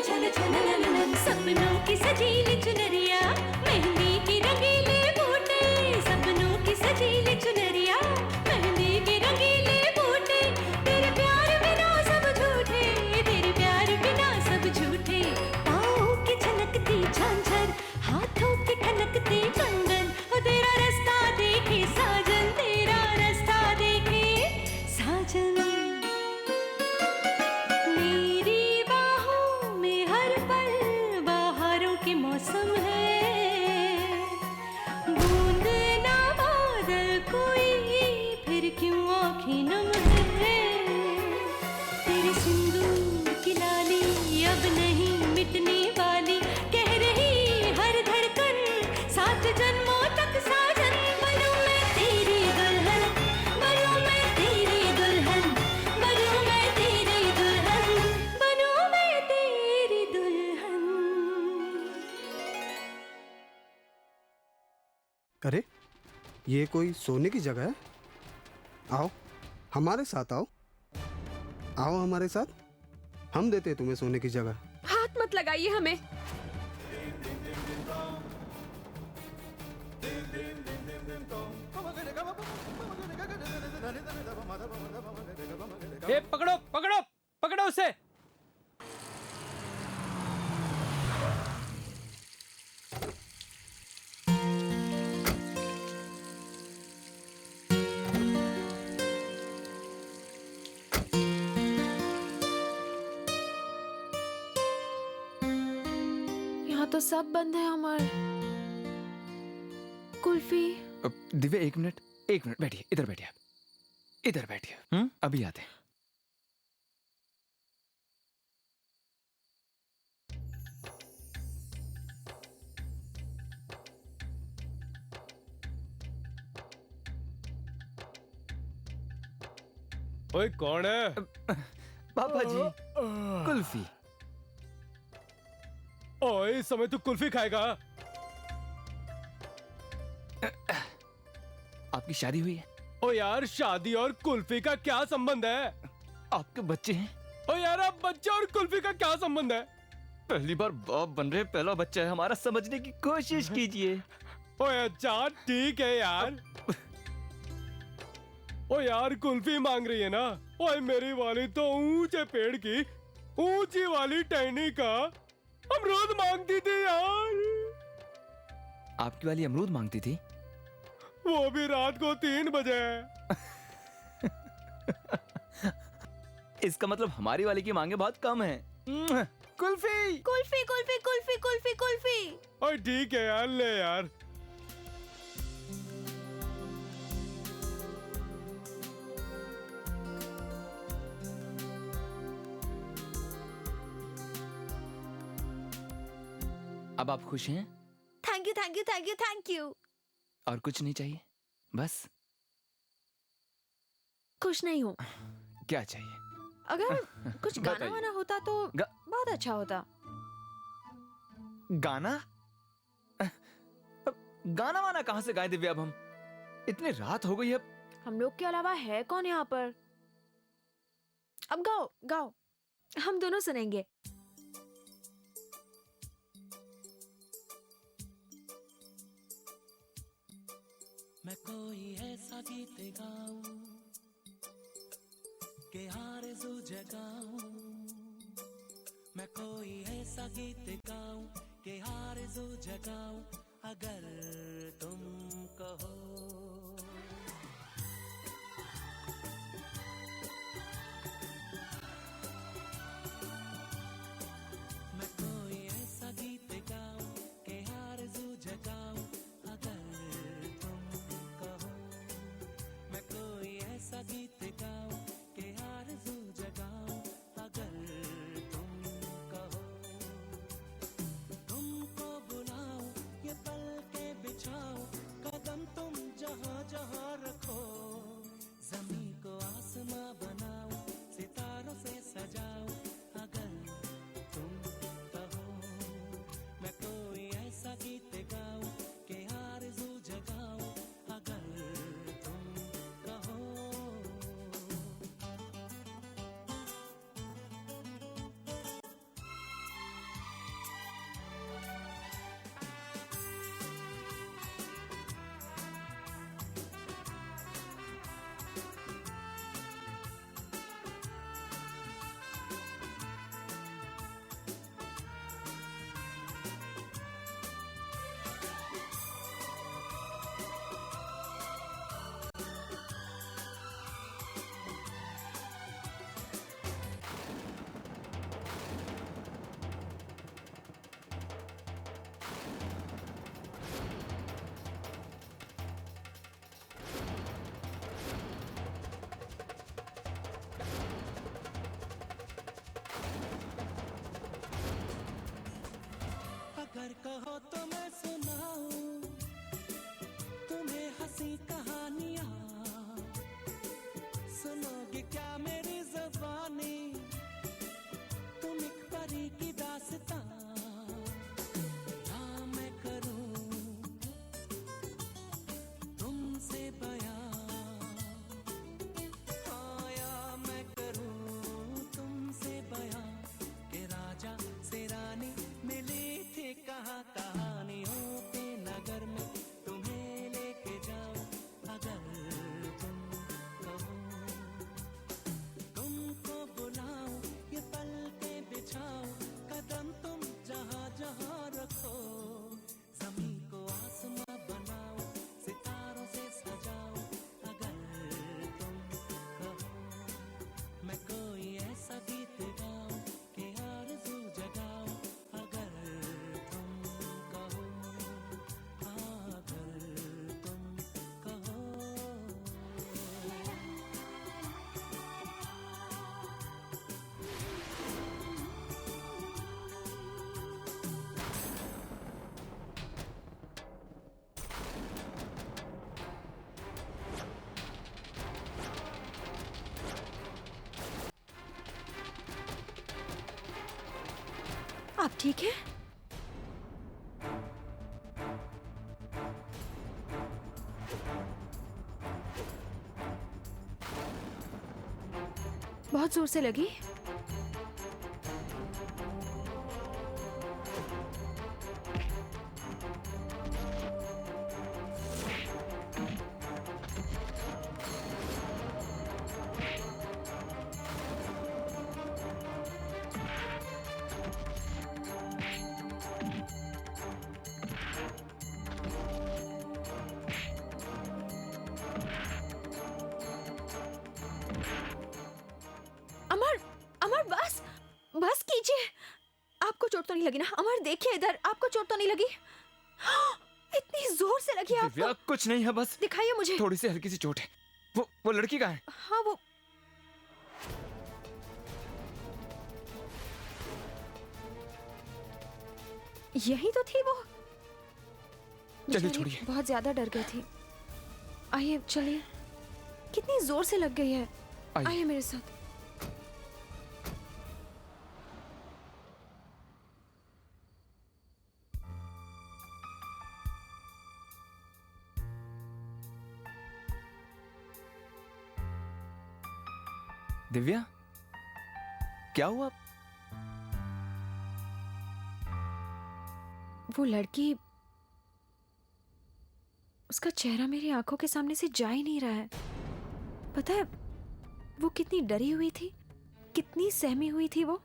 छन छन नन सपनों की सजीली चुनरिया मेहंदी की रंगीले बूटे सपनों की सजीली चुनरिया मेहंदी की रंगीले बूटे तेरे प्यार बिना सब झूठे तेरे प्यार बिना सब झूठे पाँव की छनकती झांझर हाथों की ठनकती कंगन ओ तेरा रास्ता देखे साजन तेरा रास्ता देखे साजन मेरी बाहों में हर पल बहारों के मौसम है बूंद ना बादल कोई फिर क्यों आँखें नम है तेरे सिंदूर की लाली अब नहीं मिटने वाली कह रही हर धड़कन 7 जन्मों तक साजन बनूं मैं तेरी दुल्हन बनूं मैं तेरी दुल्हन बनूं मैं तेरी दुल्हन बनूं मैं तेरी दुल्हन। अरे ये कोई सोने की जगह है। आओ हमारे साथ आओ आओ हमारे साथ हम देते हैं तुम्हें सोने की जगह। हाथ मत लगाइए हमें। ए, पकड़ो पकड़ो पकड़ो उसे। यहाँ तो सब बंद है अमर। कुल्फी। दिव्या एक मिनट बैठिए, इधर बैठिए आप, इधर बैठिए। अभी आते हैं। ओए कौन है? पापा जी कुल्फी। ओए इस समय तू कुल्फी खाएगा? आपकी शादी हुई है? ओ यार शादी और कुल्फी का क्या संबंध है? आपके बच्चे हैं? ओ यार अब बच्चे और कुल्फी का क्या संबंध है? पहली बार बाप बन रहे, पहला बच्चा है हमारा, समझने की कोशिश कीजिए। ओए अच्छा ठीक है यार। ओ यार कुल्फी मांग रही है ना? ओए मेरी वाली तो ऊंचे पेड़ की ऊंची वाली टहनी का अमरूद मांगती थी यार। आपकी वाली अमरूद मांगती थी? वो भी रात को 3 बजे। इसका मतलब हमारी वाली की मांगे बहुत कम है। कुल्फी कुल्फी कुल्फी कुल्फी कुल्फी कुल्फी। ओए ठीक है यार, ले यार। अब आप खुश हैं? Thank you thank you thank you thank you. और कुछ नहीं चाहिए? बस? खुश नहीं हूँ। क्या चाहिए? अगर कुछ गाना बताइए। वाना होता तो बहुत अच्छा होता। गाना? गाना वाना कहाँ से गाएं दिव्या अब हम? इतनी रात हो गई अब। हम लोग के अलावा है कौन यहाँ पर? अब गाओ गाओ, हम दोनों सुनेंगे। मैं कोई ऐसा गीत गाऊं के आरज़ू जगाऊं। मैं कोई ऐसा गीत गाऊं के आरज़ू जगाऊं अगर तुम कहो। मैं कोई ऐसा गीत गाऊं के आरज़ू जगाऊं अगर तुम कहो। मैं कोई ऐसा गीत गाऊं के आरज़ू जगाऊं अगर तुम कहो। तुमको बुलाऊं ये पल के बिछाऊं कदम तुम जहां आप ठीक हैं? बहुत जोर से लगी? अमर, अमर बस बस कीजिए। आपको चोट तो नहीं लगी ना? अमर देखिए इधर, आपको चोट तो नहीं लगी? इतनी जोर से लगी दिव्या आपको? कुछ नहीं है, बस दिखाइए मुझे। थोड़ी सी हल्की सी चोट है। वो लड़की कहाँ है? हाँ वो यही तो थी वो। चलिए बेचारी छोड़िए। बहुत ज्यादा डर गई थी। आइए चलिए। कितनी जोर से लग गई है। आइए। आइए मेरे साथ। दिव्या क्या हुआ? वो लड़की, उसका चेहरा मेरी आंखों के सामने से जा ही नहीं रहा है। पता है वो कितनी डरी हुई थी, कितनी सहमी हुई थी वो।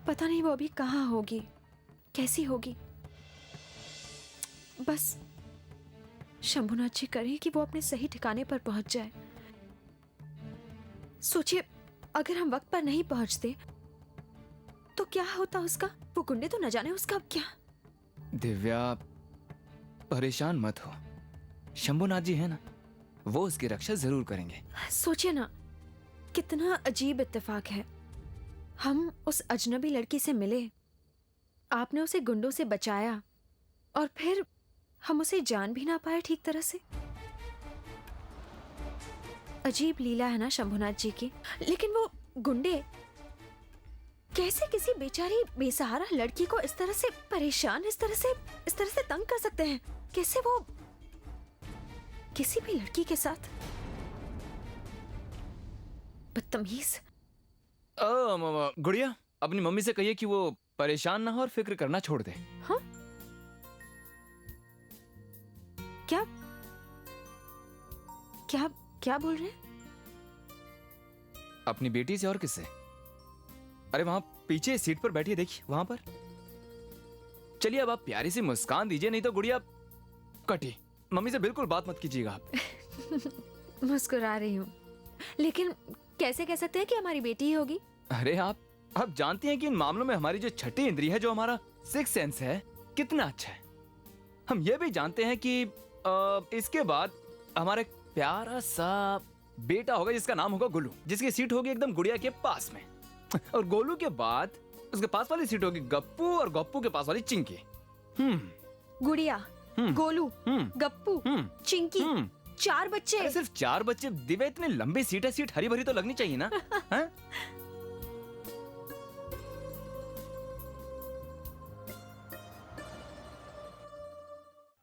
पता नहीं वो अभी कहाँ होगी, कैसी होगी। बस शंभुनाथ जी करें कि वो अपने सही ठिकाने पर पहुंच जाए। सोचिए अगर हम वक्त पर नहीं पहुंचते तो क्या होता उसका। वो गुंडे तो न जाने उसका अब क्या। दिव्या परेशान मत हो, शंभुनाथ जी है ना, वो उसकी रक्षा जरूर करेंगे। सोचिए ना कितना अजीब इत्तेफाक है। हम उस अजनबी लड़की से मिले, आपने उसे गुंडों से बचाया और फिर हम उसे जान भी ना पाए ठीक तरह से। अजीब लीला है ना शंभुनाथ जी की। लेकिन वो गुंडे कैसे किसी बेचारी बेसहारा लड़की को इस तरह से परेशान, इस तरह से तंग कर सकते हैं? कैसे वो किसी भी लड़की के साथ बदतमीज। गुड़िया अपनी मम्मी से कहिए कि वो परेशान ना हो और फिक्र करना छोड़ दे। हाँ क्या क्या क्या बोल रहे हैं? अपनी बेटी से और किससे? अरे वहां पीछे सीट पर बैठी है, देखिए वहां पर। चलिए अब आप प्यारी सी मुस्कान दीजिए, नहीं तो गुड़िया कटी। मम्मी से बिल्कुल बात मत कीजिएगा आप। मुस्कुरा रही हूँ, लेकिन कैसे कह सकते हैं कि हमारी बेटी ही होगी? अरे आप जानती हैं कि इन मामलों में हमारी जो छठी इंद्रिय है, जो हमारा सिक्स सेंस है, कितना अच्छा है। हम ये भी जानते हैं कि इसके बाद हमारा एक प्यारा सा बेटा होगा जिसका नाम होगा गोलू, जिसकी सीट होगी एकदम गुड़िया के पास में। और गोलू के बाद उसके पास वाली सीट होगी गप्पू, और गप्पू के पास वाली चिंकी। गुड़िया, गोलू, गप्पू, चिंकी, 4 बच्चे। अरे सिर्फ 4 बच्चे? दिव्या इतनी लंबी सीट है, सीट हरी भरी तो लगनी चाहिए ना। हाँ?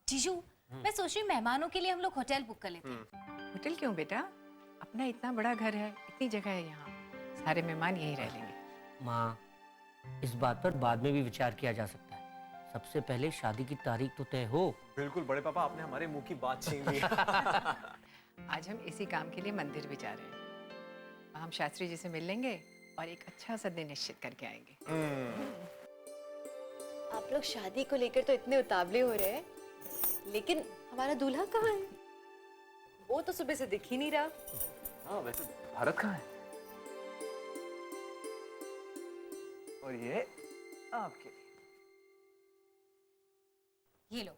जीजू, मैं सोच रही हूँ मेहमानों के लिए हम लोग होटल बुक कर लेते हैं। होटल क्यों बेटा? अपना इतना बड़ा घर है, इतनी जगह है यहाँ, सारे मेहमान यहीं रह लेंगे। माँ, इस बात पर बाद में भी विचार किया जा सकता है। सबसे पहले शादी की तारीख तो तय हो। बिल्कुल बड़े पापा, आपने हमारे मुंह की बात छीन ली। आज हम इसी काम के लिए मंदिर भी जा रहे हैं। हम शास्त्री जी से मिल लेंगे और एक अच्छा सा दिन निश्चित करके आएंगे। आप लोग शादी को लेकर तो इतने उतावले हो रहे हैं, लेकिन हमारा दूल्हा कहाँ है? वो तो सुबह से दिख ही नहीं रहा। हाँ, वैसे भारत कहाँ है? और ये आपके लिए। ये लो,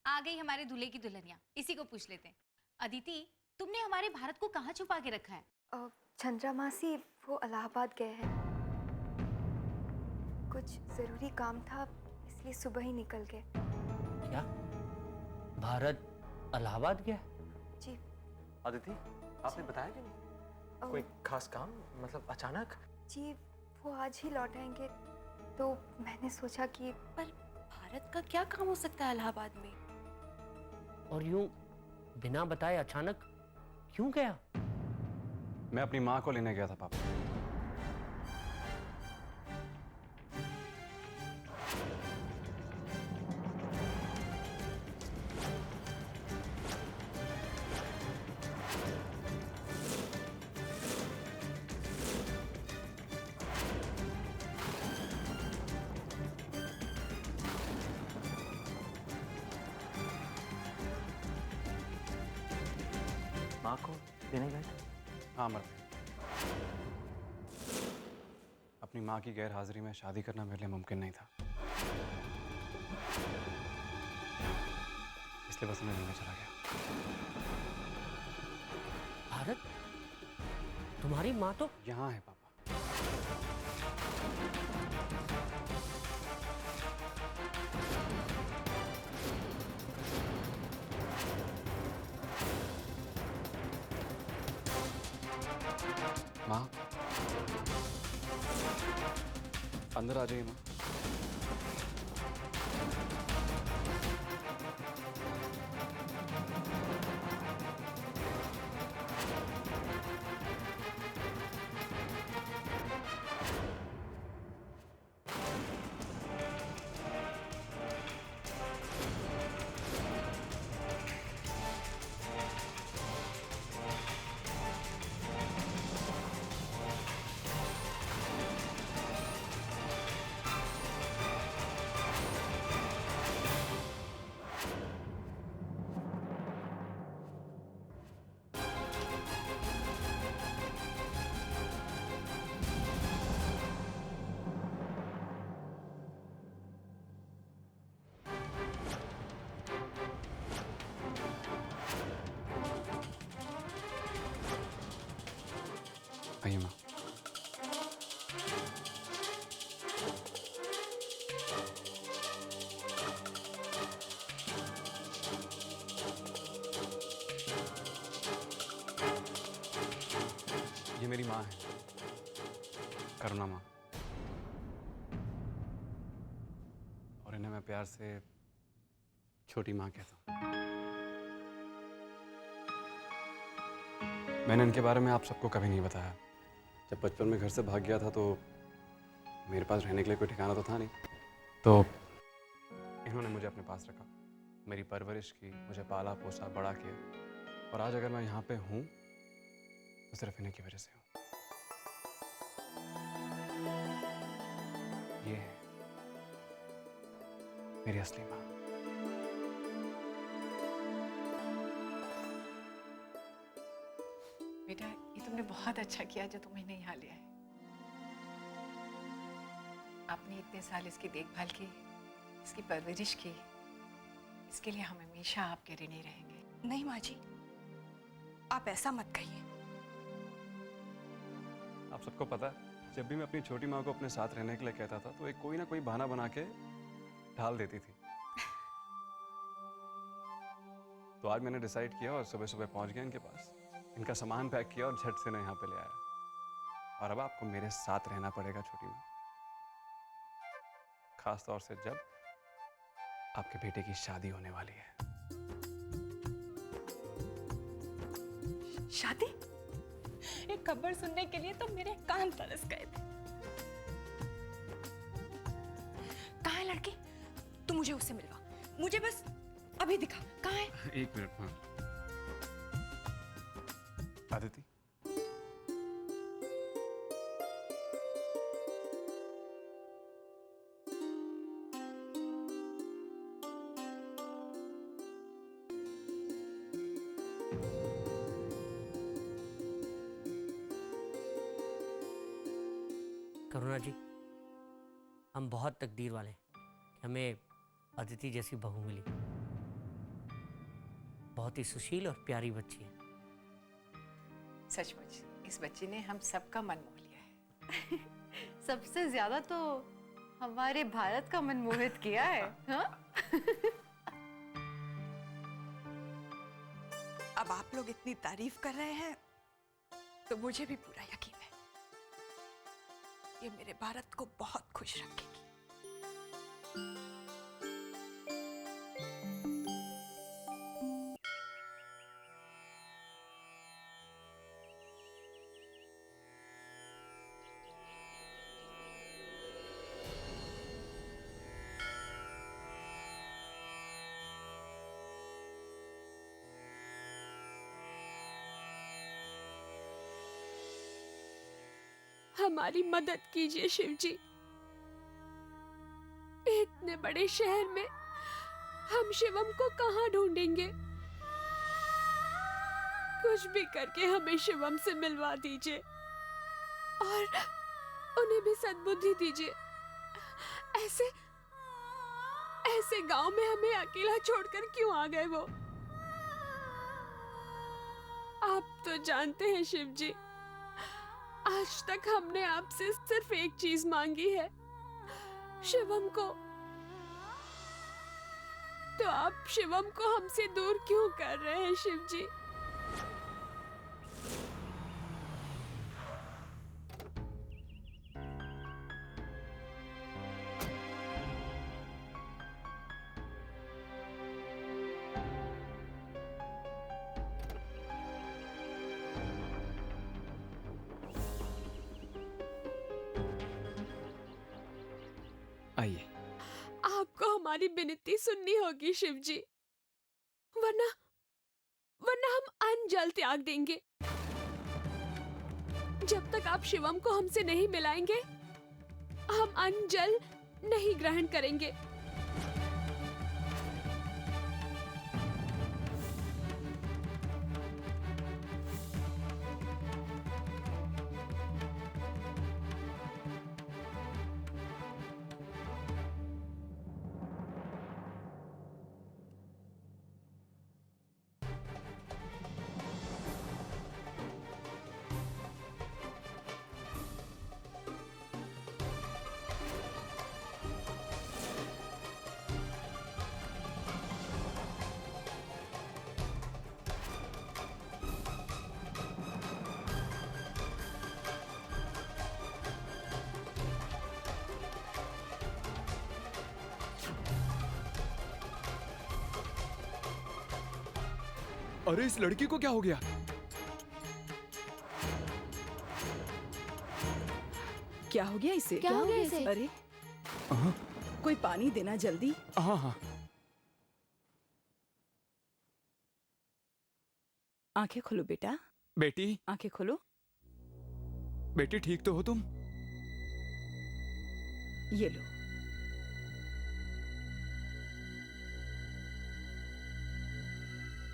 आ गई हमारे दूल्हे की दुल्हनिया। इसी को पूछ लेते हैं। अदिति, तुमने हमारे भारत को कहाँ छुपा के रखा है? चंद्रा मासी वो इलाहाबाद गए हैं, कुछ जरूरी काम था इसलिए सुबह ही निकल गए। क्या भारत इलाहाबाद गया? जी। अदिति, आपने बताया कि नहीं? कोई खास काम, मतलब अचानक? जी वो आज ही लौट आएंगे, तो मैंने सोचा कि पर भारत का क्या काम हो सकता है इलाहाबाद में? और यूं बिना बताए अचानक क्यों गया? मैं अपनी माँ को लेने गया था पापा। माँ को लेने गए थे? हाँ अमर भाई, अपनी माँ की गैर हाजिरी में शादी करना मेरे लिए मुमकिन नहीं था, इसलिए बस उन्हें लेने चला गया। भारत, तुम्हारी माँ तो यहाँ है पापा। माँ, अंदर आ जाइए माँ। आइए माँ। ये मेरी माँ है, करुणा माँ, और इन्हें मैं प्यार से छोटी माँ कहता हूँ। मैंने इनके बारे में आप सबको कभी नहीं बताया। जब बचपन में घर से भाग गया था तो मेरे पास रहने के लिए कोई ठिकाना तो था नहीं, तो इन्होंने मुझे अपने पास रखा, मेरी परवरिश की, मुझे पाला पोसा बड़ा किया, और आज अगर मैं यहाँ पे हूँ तो सिर्फ इन्हीं की वजह से हूँ। ये है मेरी असली माँ। बेटा, ये तुमने बहुत अच्छा किया जो तुम इन्हें यहाँ ले आए। आपने इतने साल इसकी देखभाल की, इसकी परवरिश की, इसके लिए हम हमेशा आपके ऋणी रहेंगे। नहीं माँ जी, आप ऐसा मत कहिए। आप सबको पता है, जब भी मैं अपनी छोटी माँ को अपने साथ रहने के लिए कहता था तो एक कोई ना कोई बहाना बना के ढाल देती थी। तो आज मैंने डिसाइड किया और सुबह सुबह पहुंच गया इनके पास, इनका सामान पैक किया और झट से ना यहाँ पे ले आया। और अब आपको मेरे साथ रहना पड़ेगा छोटी माँ, खास तौर से जब आपके बेटे की शादी होने वाली है। शादी? एक खबर सुनने के लिए तो मेरे कान तरस गए थे। कहाँ है लड़की? तू मुझे उससे मिलवा, मुझे बस अभी दिखा। कहाँ है? एक मिनट माँ। आदिति, करुणा जी, हम बहुत तकदीर वाले हैं कि हमें अदिति जैसी बहू मिली। बहुत ही सुशील और प्यारी बच्ची है। सचमुच इस बच्ची ने हम सबका मन मोह लिया है। सबसे ज्यादा तो हमारे भारत का मन मोहित किया है। हाँ? अब आप लोग इतनी तारीफ कर रहे हैं तो मुझे भी पूरा यकीन है। ये मेरे भारत को बहुत खुश रखेगी। हमारी मदद कीजिए शिव जी। इतने बड़े शहर में हम शिवम को कहाँ ढूंढेंगे? कुछ भी करके हमें शिवम से मिलवा दीजिए और उन्हें भी सद्बुद्धि दीजिए। ऐसे ऐसे गांव में हमें अकेला छोड़कर क्यों आ गए वो? आप तो जानते हैं शिव जी, आज तक हमने आपसे सिर्फ एक चीज मांगी है, शिवम को। तो आप शिवम को हमसे दूर क्यों कर रहे हैं शिव जी? आइए। आपको हमारी विनती सुननी होगी शिव जी, वरना हम अन्न जल त्याग देंगे। जब तक आप शिवम को हमसे नहीं मिलाएंगे, हम अन्न जल नहीं ग्रहण करेंगे। अरे इस लड़की को क्या हो गया? क्या हो गया इसे? क्या हो गया इसे? अरे कोई पानी देना जल्दी। हाँ हाँ। आंखें खोलो बेटा। बेटी, आंखें खोलो। बेटी ठीक तो हो तुम? ये लो।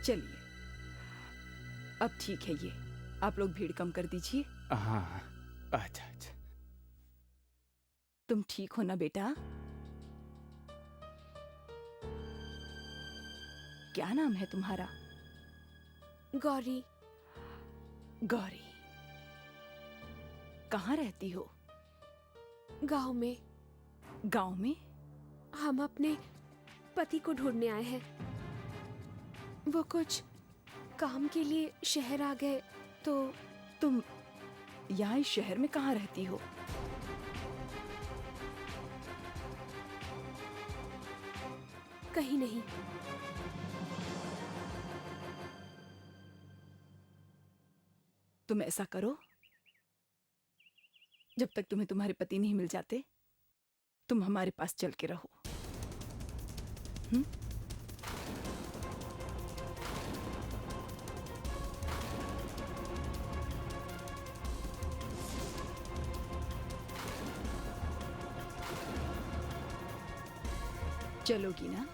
चलिए अब ठीक है। ये आप लोग भीड़ कम कर दीजिए। हाँ अच्छा अच्छा। तुम ठीक हो ना बेटा? क्या नाम है तुम्हारा? गौरी। गौरी, कहाँ रहती हो? गांव में। गांव में? हम अपने पति को ढूंढने आए हैं। वो कुछ काम के लिए शहर आ गए तो। तुम यहाँ इस शहर में कहाँ रहती हो? कहीं नहीं। तुम ऐसा करो, जब तक तुम्हें तुम्हारे पति नहीं मिल जाते, तुम हमारे पास चल के रहो। चलोगी ना?